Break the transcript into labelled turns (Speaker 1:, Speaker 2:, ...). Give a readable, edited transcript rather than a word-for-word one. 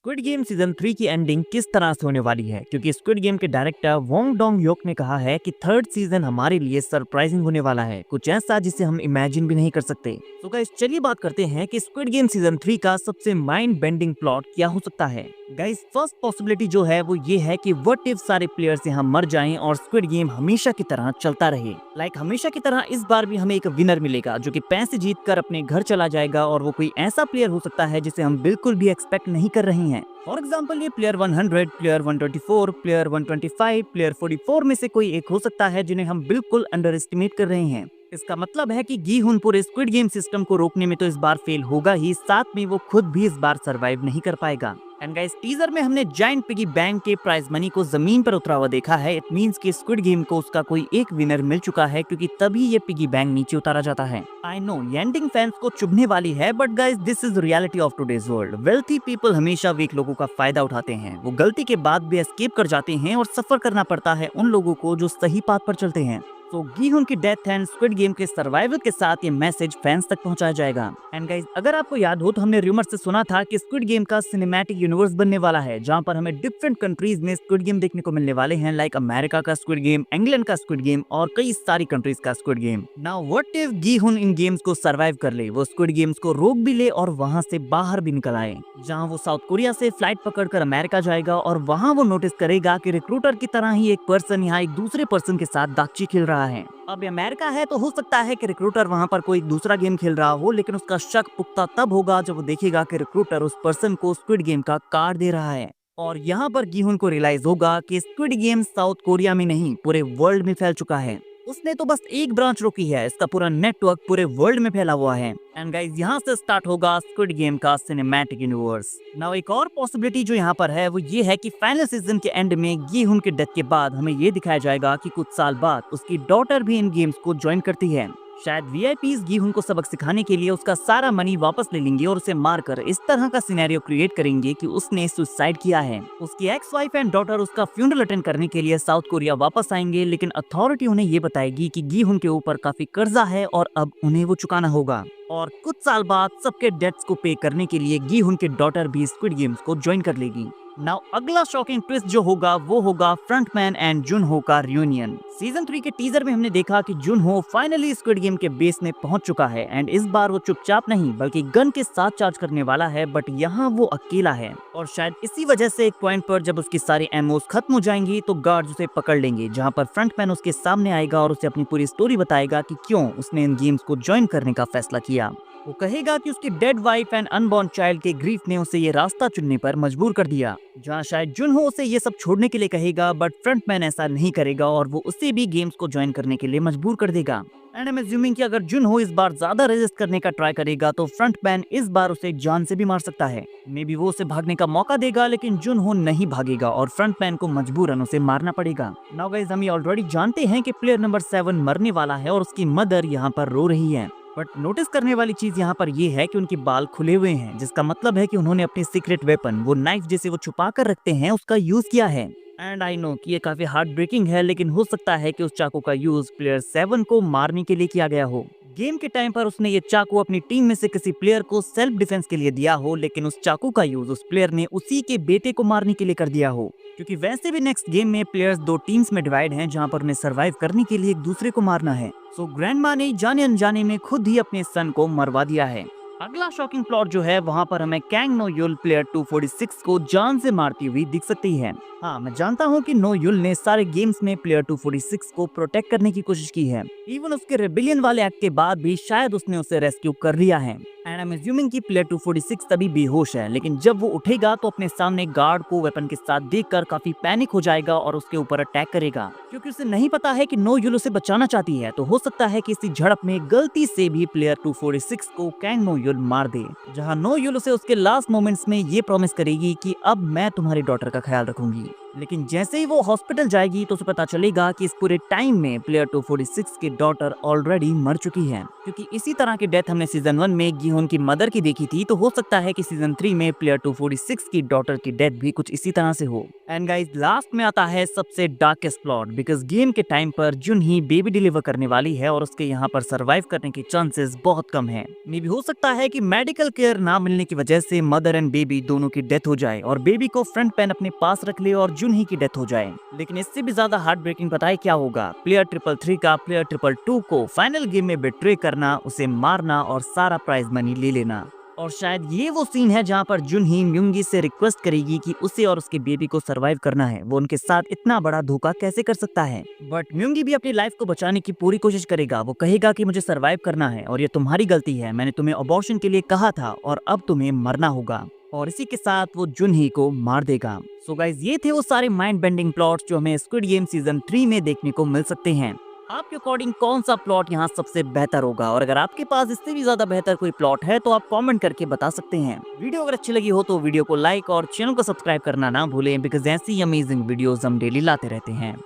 Speaker 1: Squid game season 3 की ending किस तरह से होने वाली है, क्योंकि स्क्विड गेम के डायरेक्टर वोंग डोंग योक ने कहा है कि थर्ड सीजन हमारे लिए सरप्राइजिंग होने वाला है, कुछ ऐसा जिसे हम इमेजिन भी नहीं कर सकते। तो गाइस चलिए बात करते हैं कि स्क्विड गेम सीजन 3 का सबसे माइंड बेंडिंग प्लॉट क्या हो सकता है। गाइस फर्स्ट पॉसिबिलिटी जो है वो ये है कि व्हाट इफ सारे प्लेयर्स यहाँ मर जाएं और स्क्विड गेम हमेशा की तरह चलता रहे। हमेशा की तरह इस बार भी हमें एक विनर मिलेगा जो कि पैसे जीत कर अपने घर चला जाएगा, और वो कोई ऐसा प्लेयर हो सकता है जिसे हम बिल्कुल भी एक्सपेक्ट नहीं कर रहे हैं। फॉर एग्जाम्पल ये प्लेयर 100, प्लेयर 124, प्लेयर 125, प्लेयर 44 में से कोई एक हो सकता है जिन्हें हम बिल्कुल अंडर एस्टिमेट कर रहे हैं। इसका मतलब है कि गी हुन पूरे स्क्विड गेम सिस्टम को रोकने में तो इस बार फेल होगा ही, साथ में वो खुद भी इस बार सरवाइव नहीं कर पाएगा। एंड गाइस टीजर में हमने जायंट पिगी बैंक के प्राइज मनी को जमीन पर उतरा हुआ देखा है। इट मींस कि स्क्विड गेम को उसका कोई एक विनर मिल चुका है, क्योंकि तभी ये पिगी बैंक नीचे उतारा जाता है। आई नो ये एंडिंग फैंस को चुभने वाली है, but guys this is reality of today's world. Wealthy people हमेशा वीक लोगों का फायदा उठाते हैं। वो गलती के बाद भी एस्केप कर जाते हैं और सफर करना पड़ता है उन लोगों को जो सही पाथ पर चलते हैं। तो गी हुन की डेथ एंड स्क्विड गेम के सर्वाइवल के साथ ये मैसेज फैंस तक पहुंचाया जाएगा। एंड गाइस अगर आपको याद हो तो हमने रूमर से सुना था कि स्क्विड गेम का सिनेमैटिक यूनिवर्स बनने वाला है, जहां पर हमें डिफरेंट कंट्रीज में स्क्विड गेम देखने को मिलने वाले हैं, लाइक अमेरिका का स्क्विड गेम, इंग्लैंड का स्क्विड गेम और कई सारी कंट्रीज का squid game. Now what if गी हुन इन गेम्स को सर्वाइव कर ले, वो स्क्विड गेम्स को रोक भी ले और वहां से बाहर भी निकल आए, जहां वो साउथ कोरिया से फ्लाइट पकड़कर अमेरिका जाएगा और वहां वो नोटिस करेगा कि रिक्रूटर की तरह ही एक पर्सन यहाँ एक दूसरे पर्सन के साथ दागची खेल रहा है। अब अमेरिका है तो हो सकता है कि रिक्रूटर वहां पर कोई दूसरा गेम खेल रहा हो, लेकिन उसका शक पुख्ता तब होगा जब वो देखेगा कि रिक्रूटर उस पर्सन को स्क्विड गेम का कार्ड दे रहा है। और यहाँ पर गी हुन को रियलाइज होगा कि स्क्विड गेम साउथ कोरिया में नहीं पूरे वर्ल्ड में फैल चुका है। उसने तो बस एक ब्रांच रोकी है, इसका पूरा नेटवर्क पूरे वर्ल्ड में फैला हुआ है। एंड गाइस यहाँ से स्टार्ट होगा स्क्विड गेम का सिनेमैटिक यूनिवर्स। नाउ एक और पॉसिबिलिटी जो यहाँ पर है वो ये है कि फाइनल सीजन के एंड में गी हुन के डेथ के बाद हमें ये दिखाया जाएगा कि कुछ साल बाद उसकी डॉटर भी इन गेम्स को ज्वाइन करती है। शायद वीआईपीज गी हुन को सबक सिखाने के लिए उसका सारा मनी वापस ले लेंगे और उसे मारकर इस तरह का सिनेरियो क्रिएट करेंगे कि उसने सुसाइड किया है। उसकी एक्स वाइफ एंड डॉटर उसका फ्यूनरल अटेंड करने के लिए साउथ कोरिया वापस आएंगे, लेकिन अथॉरिटी उन्हें ये बताएगी कि गी हुन के ऊपर काफी कर्जा है और अब उन्हें वो चुकाना होगा। और कुछ साल बाद सबके डेट्स को पे करने के लिए गी हुन के डॉटर भी स्क्विड गेम्स को ज्वाइन कर लेगी। नाउ अगला शॉकिंग ट्विस्ट जो होगा वो होगा फ्रंटमैन एंड जुनहो का रियूनियन। सीजन 3 के टीजर में हमने देखा कि जुनहो फाइनली स्क्विड गेम के बेस में पहुंच चुका है, एंड इस बार वो चुपचाप नहीं बल्कि गन के साथ चार्ज करने वाला है, बट यहाँ वो अकेला है। और शायद इसी वजह से एक पॉइंट पर जब उसकी सारी एमोस खत्म हो जाएंगी तो गार्ड्स उसे पकड़ लेंगे, जहाँ पर फ्रंटमैन उसके सामने आएगा और उसे अपनी पूरी स्टोरी बताएगा कि क्यों उसने इन गेम्स को ज्वाइन करने का फैसला किया। वो कहेगा कि उसकी dead wife and unborn child के ग्रीफ ने उसे ये रास्ता चुनने पर मजबूर कर दिया, जहाँ शायद जुनहो उसे ये सब छोड़ने के लिए कहेगा, बट फ्रंटमैन ऐसा नहीं करेगा और वो उसे भी गेम्स को ज्वाइन करने के लिए मजबूर कर देगा। एंड आई एम अज्यूमिंग कि अगर जुनहो इस बार ज्यादा रेजिस्ट करने का ट्राई करेगा तो फ्रंटमैन इस बार उसे जान से भी मार सकता है। मे बी वो उसे भागने का मौका देगा, लेकिन जुनहो नहीं भागेगा और फ्रंटमैन को मजबूरन उसे मारना पड़ेगा। नाउ गाइस हम ऑलरेडी जानते हैं कि प्लेयर नंबर 7 मरने वाला है और उसकी मदर यहाँ पर रो रही है, बट नोटिस करने वाली चीज यहाँ पर ये है कि उनके बाल खुले हुए हैं, जिसका मतलब है कि उन्होंने अपनी सीक्रेट वेपन, वो नाइफ जिसे वो छुपा कर रखते हैं, उसका यूज किया है। एंड आई नो कि ये काफी हार्ट ब्रेकिंग है, लेकिन हो सकता है कि उस चाकू का यूज प्लेयर 7 को मारने के लिए किया गया हो। गेम के टाइम पर उसने ये चाकू अपनी टीम में से किसी प्लेयर को सेल्फ डिफेंस के लिए दिया हो, लेकिन उस चाकू का यूज उस प्लेयर ने उसी के बेटे को मारने के लिए कर दिया हो, क्योंकि वैसे भी नेक्स्ट गेम में प्लेयर्स 2 टीम्स में डिवाइड हैं, जहां पर उन्हें सरवाइव करने के लिए एक दूसरे को मारना है। सो ग्रैंडमा ने जाने अनजाने में खुद ही अपने सन को मरवा दिया है। अगला शॉकिंग प्लॉट जो है वहाँ पर हमें कैंग नो युल प्लेयर 246 को जान से मारती हुई दिख सकती है। हाँ मैं जानता हूँ कि नो युल ने सारे गेम्स में प्लेयर 246 को प्रोटेक्ट करने की कोशिश की है, इवन उसके रेबिलियन वाले एक्ट के बाद भी शायद उसने उसे रेस्क्यू कर लिया है। एंड आई एम अज्यूमिंग कि प्लेयर 246 तभी बेहोश है, लेकिन जब वो उठेगा तो अपने सामने गार्ड को वेपन के साथ देखकर काफी पैनिक हो जाएगा और उसके ऊपर अटैक करेगा, क्योंकि उसे नहीं पता है कि नो युल उसे बचाना चाहती है। तो हो सकता है कि इसी झड़प में गलती से भी प्लेयर 246 को कैंग नो युल मार दे, जहां नो युल उसे उसके लास्ट मोमेंट्स में ये प्रॉमिस करेगी कि अब मैं तुम्हारी डॉटर का ख्याल रखूंगी। लेकिन जैसे ही वो हॉस्पिटल जाएगी तो उसे पता चलेगा कि इस पूरे टाइम में प्लेयर 246 की डॉटर ऑलरेडी मर चुकी है, क्योंकि इसी तरह की डेथ हमने सीजन 1 में गी उनकी मदर की देखी थी, तो हो सकता है कि सीजन 3 में प्लेयर 246 की डॉटर की डेथ भी कुछ इसी तरह से हो। एंड गाइस लास्ट में आता है सबसे डार्केस्ट प्लॉट, बिकॉज गेम के टाइम पर जुन ही बेबी डिलीवर करने वाली है और उसके यहाँ पर सरवाइव करने के चांसेस बहुत कम है। मे भी हो सकता है कि मेडिकल केयर ना मिलने की वजह से मदर एंड बेबी दोनों की डेथ हो जाए और बेबी को फ्रंट पेन अपने पास रख ले और जुन ही की डेथ हो जाए। लेकिन इससे भी ज्यादा हार्ट ब्रेकिंग पता है क्या होगा? प्लेयर 333 का प्लेयर 222 को फाइनल गेम में बिट्रे करना, उसे मारना और सारा प्राइज मनी ले लेना। और शायद ये वो सीन है जहाँ पर जुन ही म्यूंगी से रिक्वेस्ट करेगी कि उसे और उसके बेबी को सरवाइव करना है। वो उनके साथ इतना बड़ा धोखा कैसे कर सकता है? बट म्यूंगी भी अपनी लाइफ को बचाने की पूरी कोशिश करेगा। वो कहेगा कि मुझे सरवाइव करना है और ये तुम्हारी गलती है, मैंने तुम्हें अबॉर्शन के लिए कहा था और अब तुम्हें मरना होगा। और इसी के साथ वो जुन ही को मार देगा। सो गाइस ये थे वो सारे माइंड बेंडिंग प्लॉट्स जो हमें स्क्विड गेम सीजन 3 में देखने को मिल सकते हैं। आपके अकॉर्डिंग कौन सा प्लॉट यहाँ सबसे बेहतर होगा? और अगर आपके पास इससे भी ज्यादा बेहतर कोई प्लॉट है तो आप कमेंट करके बता सकते हैं। वीडियो अगर अच्छी लगी हो तो वीडियो को लाइक और चैनल को सब्सक्राइब करना ना भूलें, बिकॉज ऐसी अमेजिंग वीडियोस हम डेली लाते रहते हैं।